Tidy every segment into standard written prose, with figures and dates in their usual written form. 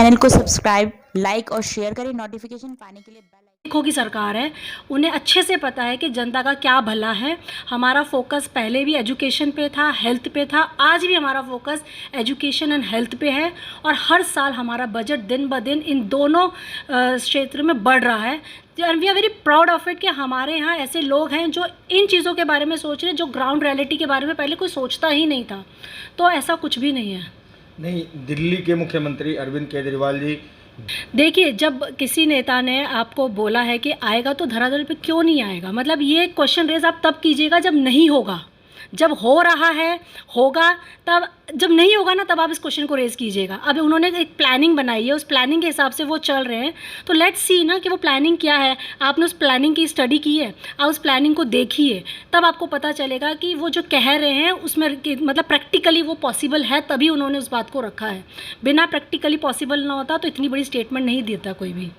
Channel को subscribe, like और share करें। नोटिफिकेशन पाने के लिए बेल आइकन। देखो की सरकार है, उन्हें अच्छे से पता है कि जनता का क्या भला है। हमारा फोकस पहले भी एजुकेशन पे था, हेल्थ पे था, आज भी हमारा फोकस एजुकेशन एंड हेल्थ पे है। और हर साल हमारा बजट दिन ब दिन इन दोनों क्षेत्र में बढ़ रहा है। And we are very proud of it कि हमारे यहाँ ऐसे लोग हैं जो इन चीज़ों के बारे में सोच रहे हैं, जो ग्राउंड रियलिटी के बारे में पहले कोई सोचता ही नहीं था। तो ऐसा कुछ भी नहीं है। नहीं, दिल्ली के मुख्यमंत्री अरविंद केजरीवाल जी, देखिए, जब किसी नेता ने आपको बोला है कि आएगा तो धरातल पे क्यों नहीं आएगा, मतलब ये क्वेश्चन रेज आप तब कीजिएगा जब नहीं होगा। जब हो रहा है होगा, तब जब नहीं होगा ना तब आप इस क्वेश्चन को रेज़ कीजिएगा। अब उन्होंने एक प्लानिंग बनाई है, उस प्लानिंग के हिसाब से वो चल रहे हैं। तो लेट्स सी ना कि वो प्लानिंग क्या है। आपने उस प्लानिंग की स्टडी की है, आप उस प्लानिंग को देखिए, तब आपको पता चलेगा कि वो जो कह रहे हैं उसमें मतलब प्रैक्टिकली वो पॉसिबल है, तभी उन्होंने उस बात को रखा है। बिना प्रैक्टिकली पॉसिबल ना होता तो इतनी बड़ी स्टेटमेंट नहीं देता कोई भी।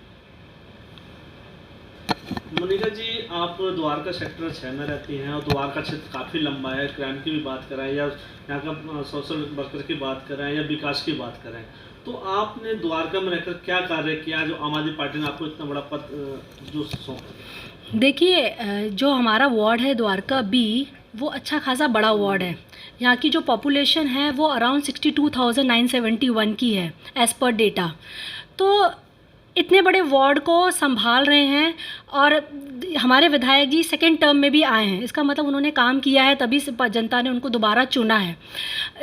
मोनिका जी, आप द्वारका सेक्टर 6 में रहती हैं और द्वारका क्षेत्र काफ़ी लंबा है। क्राइम की भी बात कराएं या यहाँ का सोशल वर्कर की बात करें या विकास की बात करें, तो आपने द्वारका में रहकर क्या कार्य किया जो आम आदमी पार्टी ने आपको इतना बड़ा पद जो सौंपा? देखिए, जो हमारा वार्ड है द्वारका बी, वो अच्छा खासा बड़ा वार्ड है। यहाँ की जो पॉपुलेशन है वो अराउंड 62,971 की है एज़ पर डेटा। तो इतने बड़े वार्ड को संभाल रहे हैं और हमारे विधायक जी सेकेंड टर्म में भी आए हैं। इसका मतलब उन्होंने काम किया है, तभी जनता ने उनको दोबारा चुना है।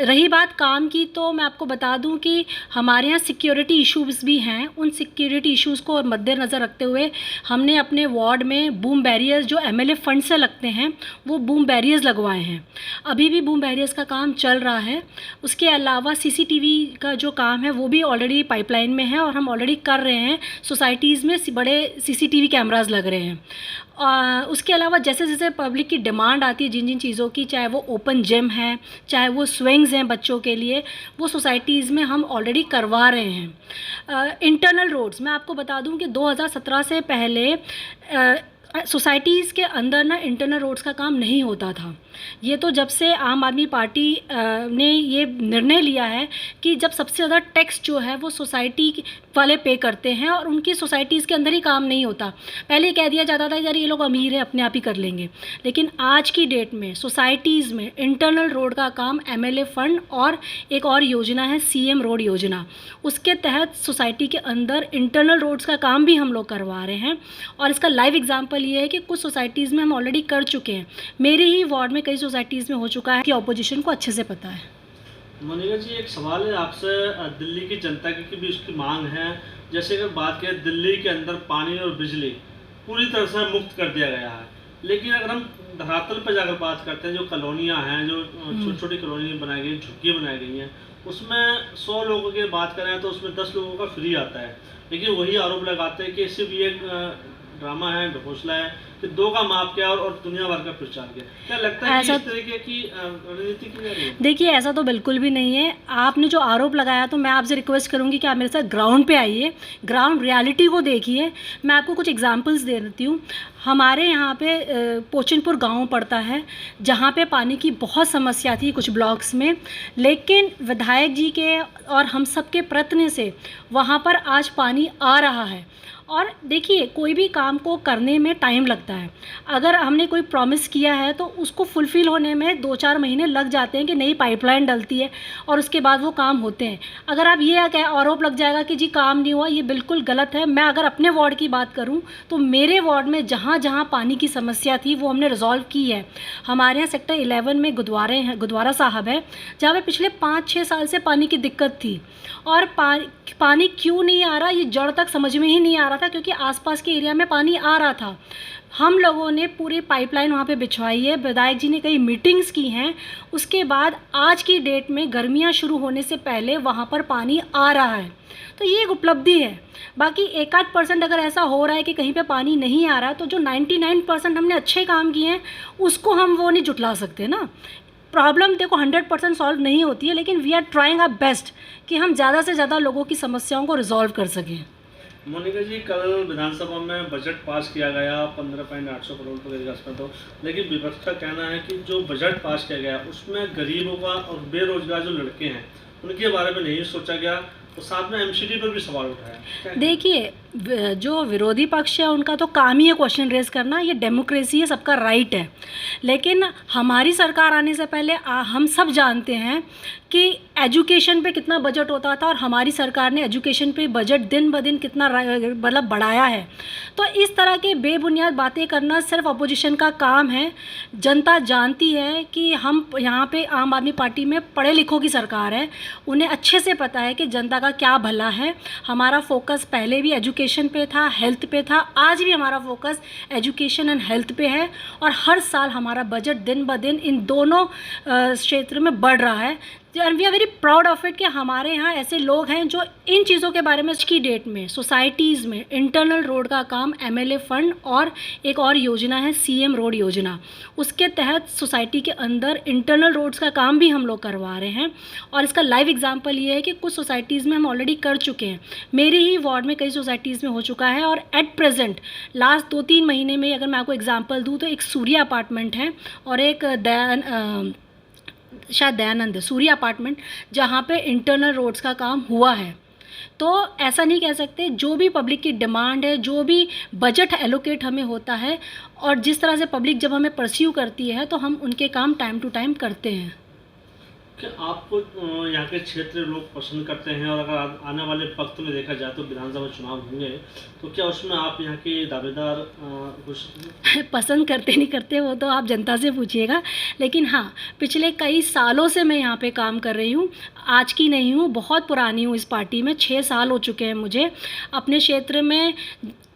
रही बात काम की, तो मैं आपको बता दूं कि हमारे यहाँ सिक्योरिटी इश्यूज़ भी हैं। उन सिक्योरिटी इश्यूज़ को मद्देनज़र रखते हुए हमने अपने वार्ड में बूम बैरियर्स जो एमएलए फंड से लगते हैं, वो बूम बैरियर्स लगवाए हैं। अभी भी बूम बैरियर्स का काम चल रहा है। उसके अलावा सीसीटीवी का जो काम है वो भी ऑलरेडी पाइपलाइन में है और हम ऑलरेडी कर रहे हैं। सोसाइटीज़ में बड़े सीसीटीवी कैमरास लग रहे हैं। उसके अलावा जैसे जैसे पब्लिक की डिमांड आती है जिन जिन चीज़ों की, चाहे वो ओपन जिम है, चाहे वो स्विंग्स हैं बच्चों के लिए, वो सोसाइटीज़ में हम ऑलरेडी करवा रहे हैं। इंटरनल रोड्स मैं आपको बता दूं कि 2017 से पहले सोसाइटीज़ के अंदर ना इंटरनल रोड्स का काम नहीं होता था। ये तो जब से आम आदमी पार्टी ने ये निर्णय लिया है कि जब सबसे ज़्यादा टैक्स जो है वो सोसाइटी वाले पे करते हैं और उनकी सोसाइटीज़ के अंदर ही काम नहीं होता। पहले कह दिया जाता था यार ये लोग अमीर हैं, अपने आप ही कर लेंगे। लेकिन आज की डेट में सोसाइटीज़ में इंटरनल रोड का काम एमएलए फंड और एक और योजना है सीएम रोड योजना, उसके तहत सोसाइटी के अंदर इंटरनल रोड्स का काम भी हम लोग करवा रहे हैं। और इसका लाइव एग्जाम्पल ये है कि कुछ सोसाइटीज़ में हम ऑलरेडी कर चुके हैं। मेरे ही वार्ड में कई सोसाइटीज़ में हो चुका है कि ऑपोजिशन को अच्छे से पता है। मोनिका जी, एक सवाल है आपसे। दिल्ली की जनता की भी उसकी मांग है। जैसे अगर बात करें, दिल्ली के अंदर पानी और बिजली पूरी तरह से मुक्त कर दिया गया है, लेकिन अगर हम धरातल पर जाकर बात करते हैं, जो कॉलोनियाँ हैं, जो छोटी छोटी कॉलोनी बनाई गई, झुग्गियाँ बनाई गई हैं, उसमें 100 लोगों की बात करें तो उसमें 10 लोगों का फ्री आता है। लेकिन वही आरोप लगाते हैं कि सिर्फ ये ड्रामा है, घोषणा है कि 2 का माप किया और दुनिया भर का प्रचार किया। क्या लगता है कि इस तरीके की रणनीति की जा रही है? देखिए, ऐसा तो बिल्कुल भी नहीं है। आपने जो आरोप लगाया, तो मैं आपसे रिक्वेस्ट करूंगी कि आप मेरे साथ ग्राउंड पे आइए, ग्राउंड रियलिटी को देखिए। मैं आपको कुछ एग्जांपल्स दे देती हूँ। हमारे यहाँ पे पोचनपुर गांव पड़ता है, जहाँ पे पानी की बहुत समस्या थी कुछ ब्लॉक्स में, लेकिन विधायक जी के और हम सब के प्रयत्न से वहाँ पर आज पानी आ रहा है। और देखिए, कोई भी काम को करने में टाइम लगता है। अगर हमने कोई प्रॉमिस किया है तो उसको फुलफ़िल होने में 2-4 महीने लग जाते हैं कि नई पाइपलाइन डलती है और उसके बाद वो काम होते हैं। अगर आप ये आरोप लग जाएगा कि जी काम नहीं हुआ, ये बिल्कुल गलत है। मैं अगर अपने वार्ड की बात करूं तो मेरे वार्ड में जहां जहां पानी की समस्या थी वो हमने रिजॉल्व की है। हमारे यहाँ सेक्टर 11 में गुरुद्वारा साहब है, जहाँ पे पिछले 5-6 साल से पानी की दिक्कत थी। और पानी क्यों नहीं आ रहा, ये जड़ तक समझ में ही नहीं आ रहा था, क्योंकि आसपास के एरिया में पानी आ रहा था। हम लोगों ने पूरी पाइपलाइन वहाँ पे बिछवाई है, विधायक जी ने कई मीटिंग्स की हैं। उसके बाद आज की डेट में गर्मियाँ शुरू होने से पहले वहाँ पर पानी आ रहा है। तो ये एक उपलब्धि है। बाकी 1-8% अगर ऐसा हो रहा है कि कहीं पे पानी नहीं आ रहा, तो जो 99% हमने अच्छे काम किए हैं उसको हम वो नहीं जुटला सकते ना। प्रॉब्लम देखो 100% सॉल्व नहीं होती है, लेकिन we are trying our best कि हम ज़्यादा से ज़्यादा लोगों की समस्याओं को रिजॉल्व कर सकें। मोनिका जी, कल विधानसभा में बजट पास किया गया 15.8 करोड़ रुपये के आसपास, तो लेकिन विपक्ष का कहना है कि जो बजट पास किया गया उसमें गरीबों का और बेरोजगार जो लड़के हैं उनके बारे में नहीं सोचा गया। तो साथ में एमसीडी पर भी सवाल उठाया क्या? देखिए, जो विरोधी पक्ष है उनका तो काम ही है क्वेश्चन रेज करना, ये डेमोक्रेसी है, सबका राइट है। लेकिन हमारी सरकार आने से पहले हम सब जानते हैं कि एजुकेशन पे कितना बजट होता था और हमारी सरकार ने एजुकेशन पे बजट दिन ब दिन कितना मतलब बढ़ाया है। तो इस तरह के बेबुनियाद बातें करना सिर्फ अपोजिशन का काम है। जनता जानती है कि हम यहाँ पे आम आदमी पार्टी में पढ़े लिखों की सरकार है, उन्हें अच्छे से पता है कि जनता का क्या भला है। हमारा फोकस पहले भी एजुकेशन पे था, हेल्थ पे था, आज भी हमारा फोकस एजुकेशन एंड हेल्थ पे है और हर साल हमारा बजट दिन ब दिन इन दोनों क्षेत्र में बढ़ रहा है। And we are very proud of it कि हमारे यहाँ ऐसे लोग हैं जो इन चीज़ों के बारे में आज की डेट में सोसाइटीज़ में इंटरनल रोड का काम एमएलए फंड और एक और योजना है सीएम रोड योजना, उसके तहत सोसाइटी के अंदर इंटरनल रोड्स का काम भी हम लोग करवा रहे हैं। और इसका लाइव एग्जांपल ये है कि कुछ सोसाइटीज़ में हम ऑलरेडी कर चुके हैं। मेरे ही वार्ड में कई सोसाइटीज़ में हो चुका है और एट प्रेजेंट लास्ट 2-3 महीने में अगर मैं आपको एग्जाम्पल दूँ तो एक सूर्या अपार्टमेंट है और एक शायद दयानंद सूर्या अपार्टमेंट, जहाँ पे इंटरनल रोड्स का काम हुआ है। तो ऐसा नहीं कह सकते, जो भी पब्लिक की डिमांड है, जो भी बजट एलोकेट हमें होता है और जिस तरह से पब्लिक जब हमें परस्यू करती है तो हम उनके काम टाइम टू टाइम करते हैं। क्या आपको यहाँ के क्षेत्र लोग पसंद करते हैं? और अगर आने वाले वक्त में देखा जाए तो विधानसभा चुनाव होंगे, तो क्या उसमें आप यहाँ के दावेदार कुछ पसंद करते नहीं करते वो तो आप जनता से पूछिएगा। लेकिन हाँ, पिछले कई सालों से मैं यहाँ पे काम कर रही हूँ, आज की नहीं हूँ, बहुत पुरानी हूँ इस पार्टी में, 6 साल हो चुके हैं मुझे। अपने क्षेत्र में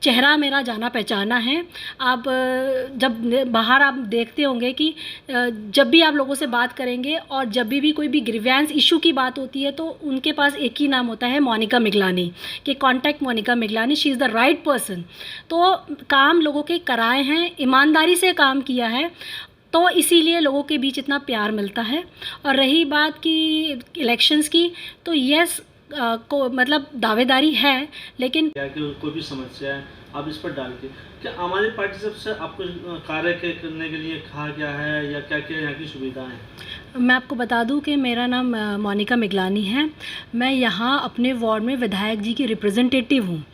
चेहरा मेरा जाना पहचाना है। आप जब बाहर आप देखते होंगे कि जब भी आप लोगों से बात करेंगे और जब भी कोई भी ग्रीवेंस इशू की बात होती है तो उनके पास एक ही नाम होता है, मोनिका मिगलानी, कि contact Monika Miglani, she is the right person. तो काम लोगों के कराए हैं, ईमानदारी से काम किया है, तो इसीलिए लोगों के बीच इतना प्यार मिलता है। और रही बात की इलेक्शंस की, तो यस को मतलब दावेदारी है, लेकिन या कि कोई भी समस्या है आप इस पर डाल के, क्या आम आदमी पार्टी सबसे आपको कार्य करने के लिए कहा गया है या क्या क्या यहाँ की सुविधाएं हैं? मैं आपको बता दूं कि मेरा नाम मोनिका मिगलानी है। मैं यहाँ अपने वार्ड में विधायक जी की रिप्रेजेंटेटिव हूँ।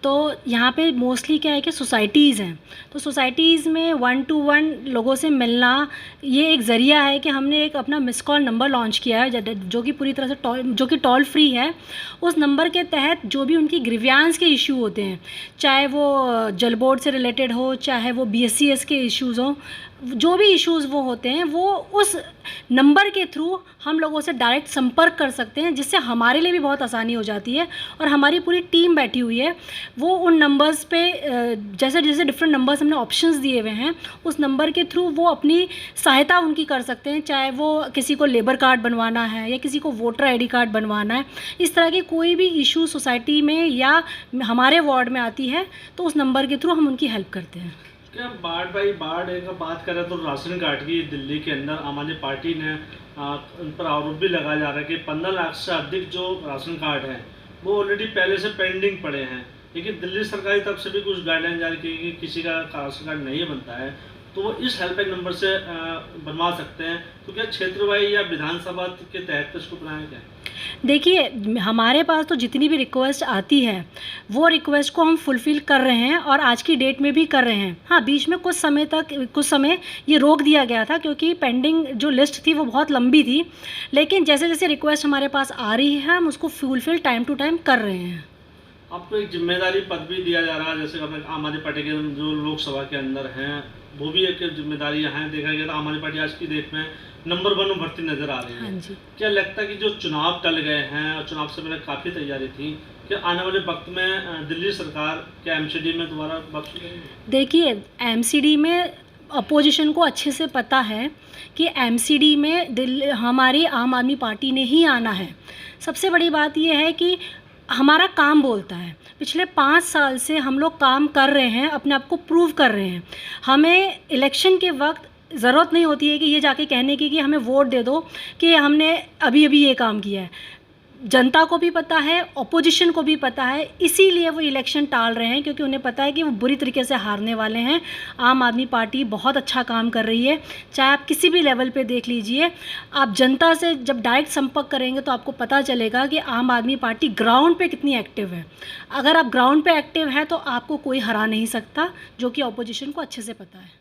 तो यहाँ पे मोस्टली क्या है कि सोसाइटीज़ हैं, तो सोसाइटीज़ में 1 to 1 लोगों से मिलना ये एक ज़रिया है कि हमने एक अपना मिस कॉल नंबर लॉन्च किया है जो कि पूरी तरह से जो कि टोल फ्री है। उस नंबर के तहत जो भी उनकी ग्रीवेंस के इशू होते हैं, चाहे वो जल बोर्ड से रिलेटेड हो, चाहे वो BSCS के इश्यूज़ हों, जो भी इश्यूज़ वो होते हैं वो उस नंबर के थ्रू हम लोगों से डायरेक्ट संपर्क कर सकते हैं, जिससे हमारे लिए भी बहुत आसानी हो जाती है। और हमारी पूरी टीम बैठी हुई है, वो उन नंबर्स पे जैसे जैसे डिफरेंट नंबर्स हमने ऑप्शंस दिए हुए हैं, उस नंबर के थ्रू वो अपनी सहायता उनकी कर सकते हैं, चाहे वो किसी को लेबर कार्ड बनवाना है या किसी को वोटर ID कार्ड बनवाना है। इस तरह की कोई भी इशू सोसाइटी में या हमारे वार्ड में आती है तो उस नंबर के थ्रू हम उनकी हेल्प करते हैं। क्या वार्ड बाई वार्ड अगर बात करें तो राशन कार्ड की दिल्ली के अंदर आम आदमी पार्टी ने उन पर आरोप भी लगाया जा रहा है कि 15 लाख से अधिक जो राशन कार्ड हैं वो ऑलरेडी पहले से पेंडिंग पड़े हैं। लेकिन दिल्ली सरकार की तरफ से भी कुछ गाइडलाइन जारी की कि किसी का राशन कार्ड नहीं बनता है तो वो इस हेल्पलाइन नंबर से बनवा सकते हैं। तो क्या क्षेत्रवाई या विधानसभा के तहत इसको बनाया गया? देखिए, हमारे पास तो जितनी भी रिक्वेस्ट आती है वो रिक्वेस्ट को हम फुलफ़िल कर रहे हैं और आज की डेट में भी कर रहे हैं। हाँ, बीच में कुछ समय ये रोक दिया गया था क्योंकि पेंडिंग जो लिस्ट थी वो बहुत लंबी थी, लेकिन जैसे जैसे रिक्वेस्ट हमारे पास आ रही है हम उसको फुलफ़िल टाइम टू टाइम कर रहे हैं। आपको एक जिम्मेदारी पद भी दिया जा रहा है, जैसे आम आदमी पार्टी के जो लोकसभा के अंदर हैं वो भी एक जिम्मेदारी यहाँ देखा गया था। आम आदमी पार्टी आज की डेट में नंबर 1 भर्ती नजर आ रही है। हाँ जी। क्या लगता है कि जो चुनाव टल गए हैं और चुनाव से पहले काफ़ी तैयारी थी, क्या आने वाले वक्त में दिल्ली सरकार क्या MCD में दोबारा बख्श देगी? देखिए, MCD में अपोजिशन को अच्छे से पता है कि MCD में हमारी आम आदमी पार्टी ने ही आना है। सबसे बड़ी बात यह है कि हमारा काम बोलता है। पिछले 5 साल से हम लोग काम कर रहे हैं, अपने आप को प्रूव कर रहे हैं। हमें इलेक्शन के वक्त ज़रूरत नहीं होती है कि ये जाके कहने की कि हमें वोट दे दो कि हमने अभी अभी ये काम किया है। जनता को भी पता है, ऑपोजिशन को भी पता है, इसीलिए वो इलेक्शन टाल रहे हैं, क्योंकि उन्हें पता है कि वो बुरी तरीके से हारने वाले हैं। आम आदमी पार्टी बहुत अच्छा काम कर रही है, चाहे आप किसी भी लेवल पे देख लीजिए। आप जनता से जब डायरेक्ट संपर्क करेंगे तो आपको पता चलेगा कि आम आदमी पार्टी ग्राउंड पे कितनी एक्टिव है। अगर आप ग्राउंड पे एक्टिव है तो आपको कोई हरा नहीं सकता, जो कि ऑपोजिशन को अच्छे से पता है।